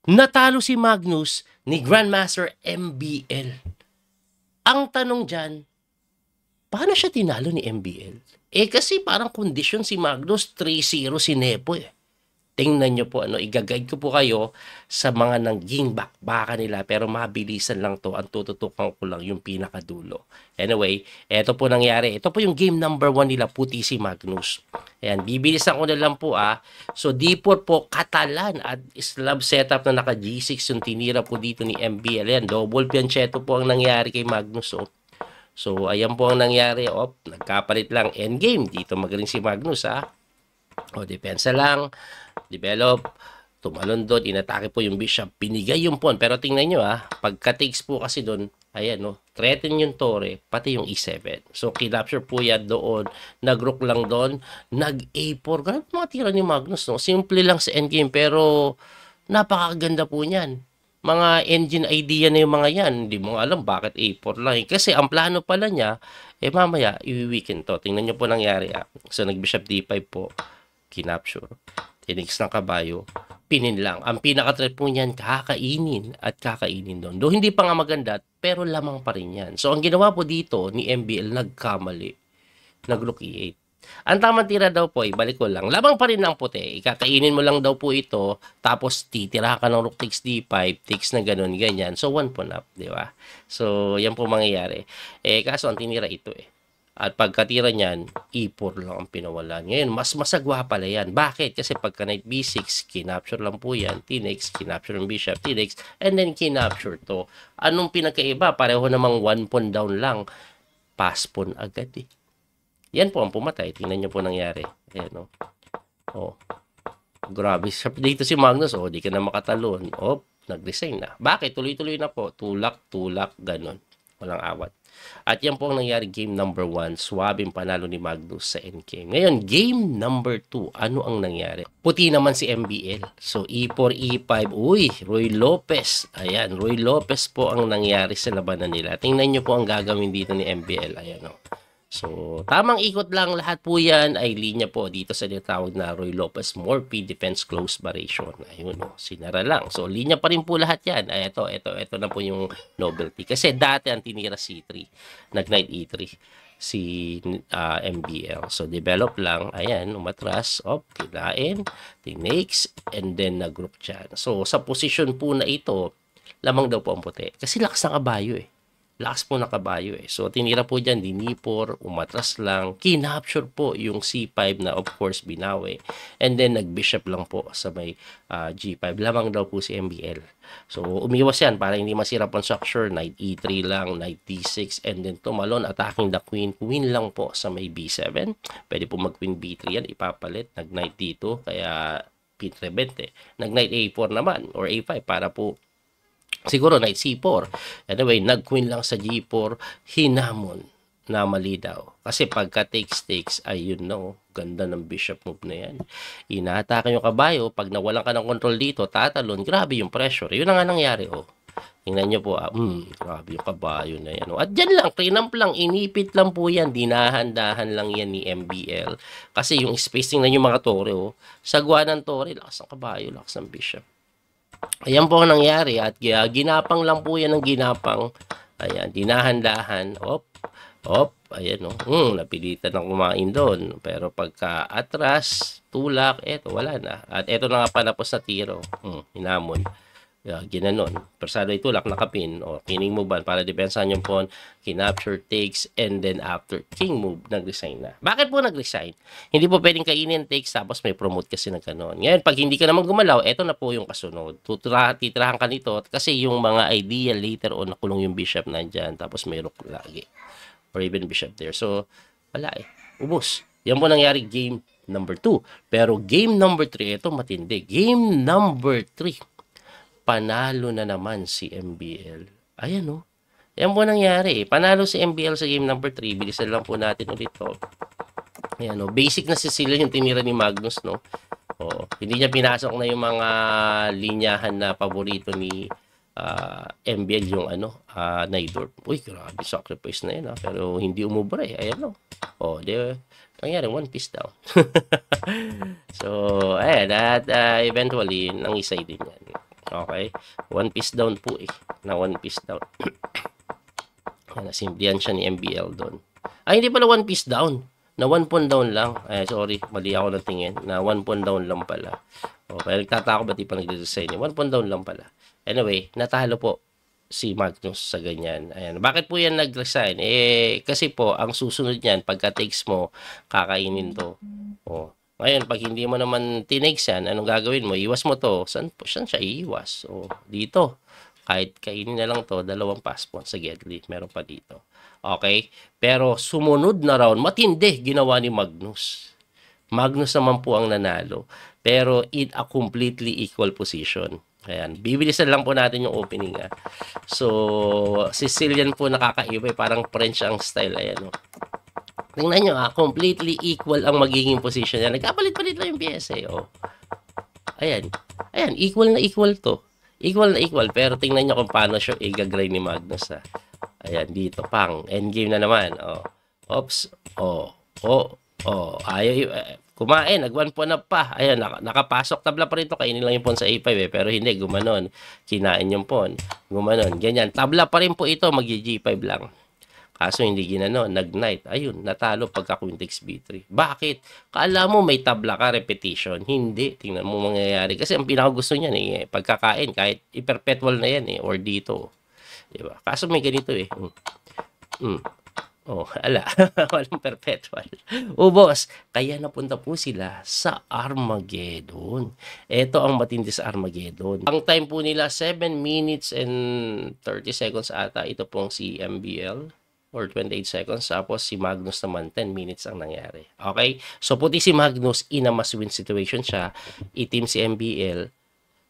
natalo si Magnus ni Grandmaster MBL. Ang tanong dyan, paano siya tinalo ni MBL? Kasi parang kondisyon si Magnus, 3-0 si Nepo eh. Tingnan nyo po, igaguide ko po kayo sa mga naging bakbaka nila, pero mabilisan lang to. Ang tututukan ko lang yung pinakadulo. Anyway, eto po nangyari. Ito po yung game number 1 nila, puti si Magnus. Ayan, bibilisan ko na lang po So, D4 po, Catalan at slab setup na naka G6 yung tinira po dito ni MBL. Ayan, double pianchetto po ang nangyari kay Magnus. So, ayan po ang nangyari. Nagkapalit lang endgame. Dito magaling si Magnus depensa lang. Develop, tumalon doon, inatake po yung bishop, pinigay yung pawn. Pero tingnan nyo pagka-takes po kasi doon, ayan threaten yung tore, pati yung e7. So, kinapture po yan doon, nag-rook lang doon, nag-a4. Ganun mga tira ni Magnus, Simple lang sa endgame, pero napakaganda po niyan. Mga engine idea na yung mga yan, hindi mo alam bakit a4 lang. Kasi ang plano pala niya, mamaya, i-weekend to. Tingnan nyo po nangyari So, nag-bishop d5 po, kinapture. Tinix ng kabayo, pinin lang. Ang pinaka-threat po niyan, kakainin at kakainin doon. Doon hindi pa nga maganda, pero lamang pa rin yan. So, ang ginawa po dito ni MBL, nagkamali. Nag-rook e8. Ang tamang tira daw po, balik ko lang, lamang pa rin ng puti. Ikakainin mo lang daw po ito, tapos titira ka ng rook takes d5, takes na ganun, ganyan. So, 1 pawn up, di ba? So, yan po mangyayari. Kaso, ang tinira ito At pagkatira niyan, e4 lang ang pinawalan. Ngayon, mas masagwa pala yan. Bakit? Kasi pagka knight b6, kinapture lang po yan. T-next, kinapture ng bishop, T-next, and then kinapture to. Anong pinakaiba? Pareho namang 1 pawn down lang. Pass pawn agad Yan po ang pumatay. Tingnan nyo po nangyari. Ayan grabe. Dito si Magnus, di ka na makatalon. Nag-resign na. Bakit? Tuloy-tuloy na po. Tulak, ganon. Walang awat. At yan po ang nangyari game number 1. Swabing panalo ni Magnus sa endgame. Ngayon, game number 2. Ano ang nangyari? Puti naman si MBL. So, E4, E5. Uy, Roy Lopez. Ayan, Roy Lopez po ang nangyari sa labanan nila. Tingnan nyo po ang gagawin dito ni MBL. Ayan So, tamang ikot lang lahat po yan ay linya po dito sa tinatawag na Roy Lopez Morphy Defense Close Variation. Ayun sinara lang. So, linya pa rin po lahat yan. Ito na po yung novelty. Kasi dati ang tinira C3. Nag-knight E3 si MBL. So, develop lang. Ayan, umatras. Kinain. Tinakes. And then, nag-group dyan. So, sa position po na ito, lamang daw po ang puti. Kasi lakas ng kabayo Lakas po na kabayo So, tinira po dyan, dinipor, umatras lang, kinapture po yung C5 na of course binawi. And then, nag-bishop lang po sa may G5. Lamang daw po si MBL. So, umiwas yan para hindi masira po structure. Knight E3 lang, Knight D6, and then tumalon, attacking the queen. Queen lang po sa may B7. Pwede po mag-queen B3 yan, ipapalit. Nag-Knight D2, kaya P3 Nag-Knight A4 naman, or A5 para po siguro Knight C4. Anyway, nag-queen lang sa G4, hinamon na mali daw. Kasi pagka takes, ayun ganda ng bishop move na yan. Inaatake yung kabayo, pag nawalan ka ng control dito, tatalon, grabe yung pressure. Yun na nga nangyari, Tingnan nyo po, grabe yung kabayo na yan. At dyan lang, kinamp lang, inipit lang po yan, dinahan-dahan lang yan ni MBL. Kasi yung spacing na yung mga tore, sagwa ng tore, lakas ng kabayo, lakas ng bishop. Ayan po ang nangyari at ginapang lang po yan ng ginapang. Ayan, dinahan-dahan. Ayan napilitan ng kumain doon. Pero pagka atras, tulak, wala na. At eto na nga panapos na tiro. Hinamon. Ginanon. Persado itulak, nakapin. Kining move para depensahan yung pawn. Kinapture, takes, and then after king move, nag-resign na. Bakit po nag-resign? Hindi po pwedeng kainin takes tapos may promote kasi ng ganon. Ngayon, pag hindi ka naman gumalaw, eto na po yung kasunod. Titirahan ka nito kasi yung mga idea later on nakulong yung bishop nandyan tapos may rook lagi. Or even bishop there. So, wala ubos. Yan po nangyari game number 2. Pero game number 3, ito matindi. Game number 3. Panalo na naman si MBL. Ayan Yan po nangyari. Panalo si MBL sa game number 3. Bilisan lang po natin ulit Ayan basic na Sicilian yung tinira ni Magnus hindi niya pinasok na yung mga linyahan na paborito ni MBL yung Najdorf. Uy, grabe sacrifice na yun Pero hindi umubra Ayan di nangyari, one piece down. So, ayan, at eventually, nangisay din yan. Okay? One piece down po eh. Na one piece down. Nasimplihan siya ni MBL doon. Ay, hindi pala one piece down. Na one pawn down lang. Ay, sorry. Mali ako natingin. Na one pawn down lang pala. Okay, nagtataka ba di pa nagde-design? One pawn down lang pala. Anyway, natalo po si Magnus sa ganyan. Ayan. Bakit po yan nag-resign? Eh, kasi po, ang susunod niyan, pagka takes mo, kakainin to. Oh. Ngayon, pag hindi mo naman tinakes yan, anong gagawin mo? Iwas mo to. Saan siya iiwas? O, dito. Kahit kainin na lang to, dalawang pass pawn sa Gedli. Meron pa dito. Okay? Pero sumunod na round, matindi ginawa ni Magnus. Magnus naman po ang nanalo. Pero in a completely equal position. Ayan. Bibilisan lang po natin yung opening. So, Sicilian po nakakaiba. Parang French ang style. Ayan. Oh. Tingnan nyo completely equal ang magiging position niya. Nagkapalit-palit lang yung pyesa. Oh. Ayan. Ayan. Equal na equal to. Equal na equal. Pero tingnan nyo kung paano siya i-grind ni Magnus. Ayan. Dito. Pang. Endgame na naman. Oh. Oops. Oh. Oh. Oh. Ayaw. Kumain, nag-1 pawn up pa. Ayan, nakapasok tabla pa rito. Kainin lang yung pawn sa A5 eh. Pero hindi, gumanon. Kinain yung pawn. Gumanon. Ganyan. Tabla pa rin po ito. Mag-G5 lang. Kaso hindi ginanon. Nag-knight. Ayun, natalo pagka queen takes B3. Bakit? Kala mo may tabla ka, repetition. Hindi. Tingnan mo mangyayari. Kasi ang pinakagusto niyan eh. Pagkakain, kahit i-perpetual na yan eh. Or dito. Diba? Kaso may ganito eh. Oh, ala. Walang perpetual. Boss, kaya napunta po sila sa Armageddon. Ito ang matindi sa Armageddon. Ang time po nila, 7 minutes and 30 seconds ata. Ito pong si MBL or 28 seconds. Tapos si Magnus naman, 10 minutes ang nangyari. Okay? So, puti si Magnus, in a must-win situation siya. Itim si MBL,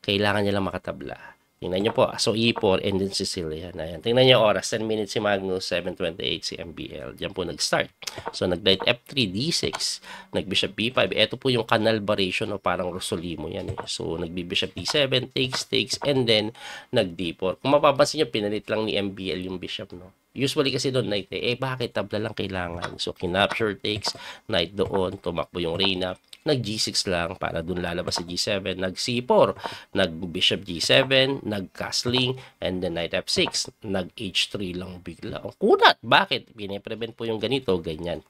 kailangan niya lang makatabla. Tingnan nyo po. So, E4 and then Sicilian. Ayan. Tingnan nyo oras. 10 minutes si Magnus, 7:28 si MBL. Diyan po nag-start. So, nag-knight F3, D6, nag-bishop B5. Ito po yung canal variation o parang Rosolimo yan. Eh. So, nag-bishop D7, takes, and then nag-D4. Kung mapapansin nyo, pinalit lang ni MBL yung bishop, no? Usually kasi doon, knight eh. Bakit? Tabla lang kailangan. So, kinapture, takes, knight doon, tumakbo yung Reyna. Nag-G6 lang para dun lalabas sa G7, nag-C4, nag-Bishop G7, nag-Castling, and then Knight F6, nag-H3 lang bigla. Ang kunat! Bakit? Pine-prevent po yung ganito, ganyan.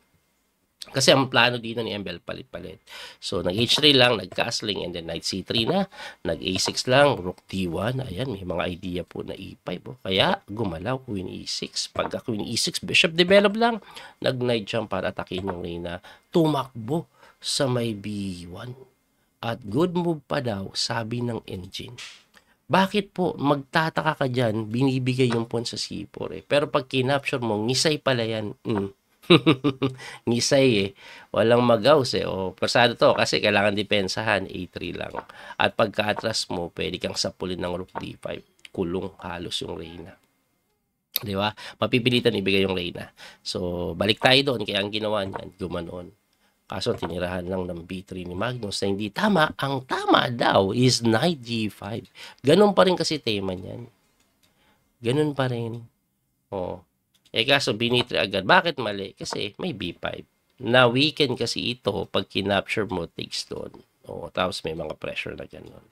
Kasi ang plano dito ni MBL palit-palit. So, nag-H3 lang, nag-Castling, and then Knight C3 na, nag-A6 lang, Rook D1, ayan, may mga idea po na E5. Oh. Kaya, gumalaw, Queen E6. Pagka Queen E6, Bishop develop lang, nag-Knight jump para atakin yung Reyna, tumakbo sa may B1. At good move pa daw, sabi ng engine. Bakit po, magtataka ka dyan, binibigay yung pawn sa C4 eh. Pero pag kinapture mo, ngisay pala yan. Ngisay eh. Walang magaws eh. O, persado to kasi kailangan depensahan, A3 lang. At pagka-atras mo, pwede kang sapulin ng Rook D5. Kulong halos yung Reyna. Di ba? Mapipilitan ibigay yung Reyna. So, balik tayo doon. Kaya ang ginawa niyan, gumanon. Kaso tinirahan lang ng B3 ni Magnus na hindi tama. Ang tama daw is Knight G5. Ganun pa rin kasi tema niyan. Ganun pa rin. Oh. Eh kaso B3 agad. Bakit mali? Kasi may B5. Na weekend kasi ito pag kinapture mo takes doon. Oh, tapos may mga pressure na ganun.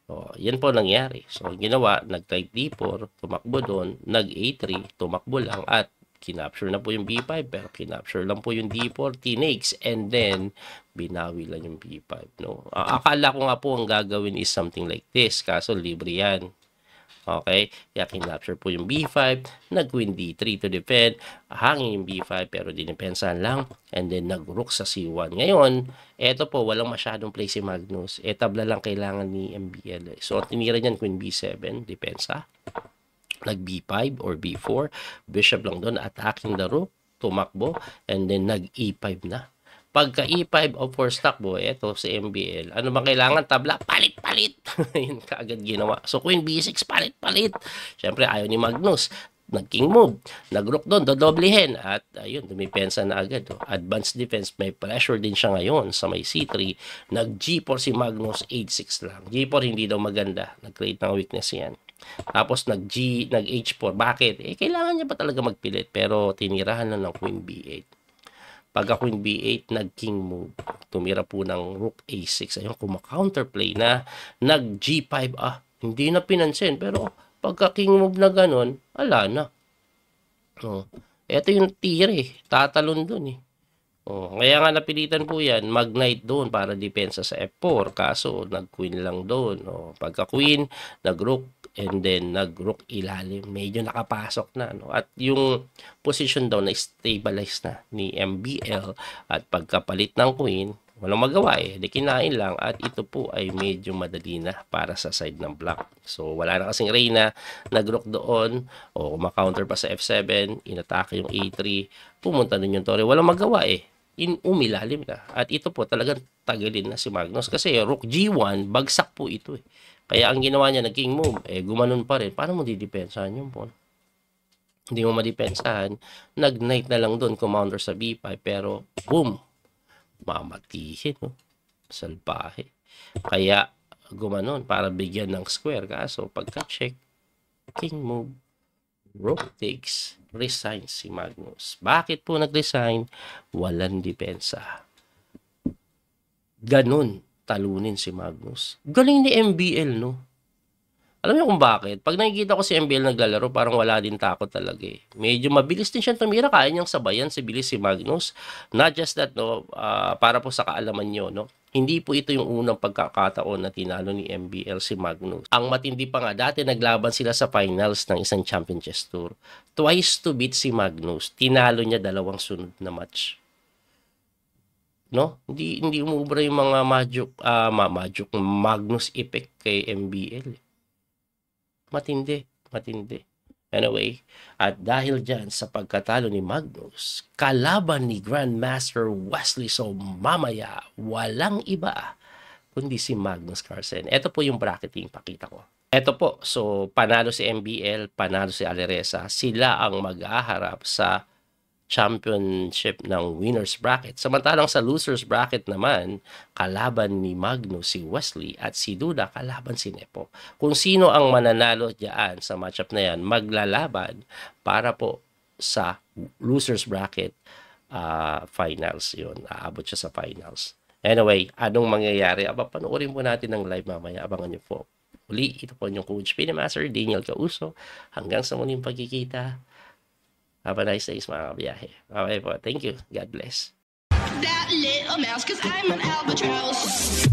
Oh, yan po nangyari. So ginawa, nag-type D4, tumakbo doon, nag-A3, tumakbo lang at kinapture na po yung B5 pero kinapture lang po yung D4, tinakes, and then binawi lang yung B5, no? Akala ko nga po ang gagawin is something like this, kaso libre yan. Okay? Kaya kinapture po yung B5, nag-Queen D3 to defend, hangin yung B5 pero dinipensahan lang, and then nag-Rook sa C1. Ngayon, eto po, walang masyadong play si Magnus. Tabla lang kailangan ni MBL. So, tinira niyan Queen B7, depensa. Nag-B5 or B4, bishop lang doon, attacking the rook, tumakbo, and then nag-E5 na. Pagka E5 of course takbo, eto si MBL, ano ba kailangan? Tabla, palit-palit. Yun kaagad ginawa. So Queen B6, palit-palit. Siyempre ayaw ni Magnus. Nag-king move, nag-rook doon, dodoblehin, at ayun, dumipensa na agad. Oh. Advanced defense, may pressure din siya ngayon sa may C3. Nag-G4 si Magnus, H6 lang. G4 hindi daw maganda, nag-create ng weakness yan. Tapos nag-H4. Bakit? Kailangan niya pa talaga magpilit. Pero tinirahan lang ng Queen B8. Pagka Queen B8, nag-King move. Tumira po ng Rook A6. Ayun, kumaka-counterplay na. Nag-G5. Hindi na pinansin. Pero pagka king move na ganun, ala na. Oh. Ito yung tire, tatalon dun eh. Oh, kaya nga napilitan po yan, mag-knight doon para depensa sa F4. Kaso, nag-queen lang doon. Oh, pagka-queen, nag-rook, and then nag-rook ilalim. Medyo nakapasok na. No? At yung position daw na stabilize na ni MBL. At pagkapalit ng queen, walang magawa eh. Di kinain lang. At ito po ay medyo madali na para sa side ng black. So, wala na kasing reyna. Nag-rook doon. O, maka-counter pa sa F7. Inatake yung A3. Pumunta din yung torre. Walang magawa eh. Umilalim na. At ito po talagang tagalin na si Magnus. Kasi rook G1, bagsak po ito eh. Kaya ang ginawa niya, nag-king move, eh gumanon pa rin. Paano mo didepensahan yung pawn? Hindi mo madipensahan. Nag-knight na lang doon, commander sa B5. Pero, boom! Mamatihin. No? Salbahe. Kaya, gumanon para bigyan ng square. Kaso, pagka-check, king move, rook takes, resign si Magnus. Bakit po nag-resign? Walang depensa. Ganon talunin si Magnus. Galing ni MBL, no? Alam niyo kung bakit? Pag nakikita ko si MBL naglalaro, parang wala din takot talaga eh. Medyo mabilis din siyang tumira, kaya niyang sabayan si bilis si Magnus. Not just that, no, para po sa kaalaman niyo, no? Hindi po ito yung unang pagkakataon na tinalo ni MBL si Magnus. Ang matindi pa nga, dati naglaban sila sa finals ng isang Champion Chess Tour. Twice to beat si Magnus, tinalo niya 2 sunod na match. No? Hindi umubra yung mga Majuk Magnus effect kay MBL. Matindi. Anyway, at dahil dyan sa pagkatalo ni Magnus, kalaban ni Grandmaster Wesley, so mamaya, walang iba kundi si Magnus Carlsen. Ito po yung bracketing pakita ko. Ito po, so panalo si MBL, panalo si Aleresa, sila ang mag-aharap sa championship ng winners bracket. Samantalang sa losers bracket naman, kalaban ni Magnus si Wesley at si Duda kalaban si Nepo. Kung sino ang mananalo diyan sa matchup na yan, maglalaban para po sa losers bracket finals. Yun, aabot siya sa finals. Anyway, anong mangyayari? Panoorin po natin ng live mamaya. Abangan niyo po. Uli, ito po yung Coach Pinamaster, Daniel Causo. Hanggang sa muling pagkikita. Have a nice day, mga kabiyahe. Okay po. Thank you. God bless. That little mouse, 'cause I'm an albatross.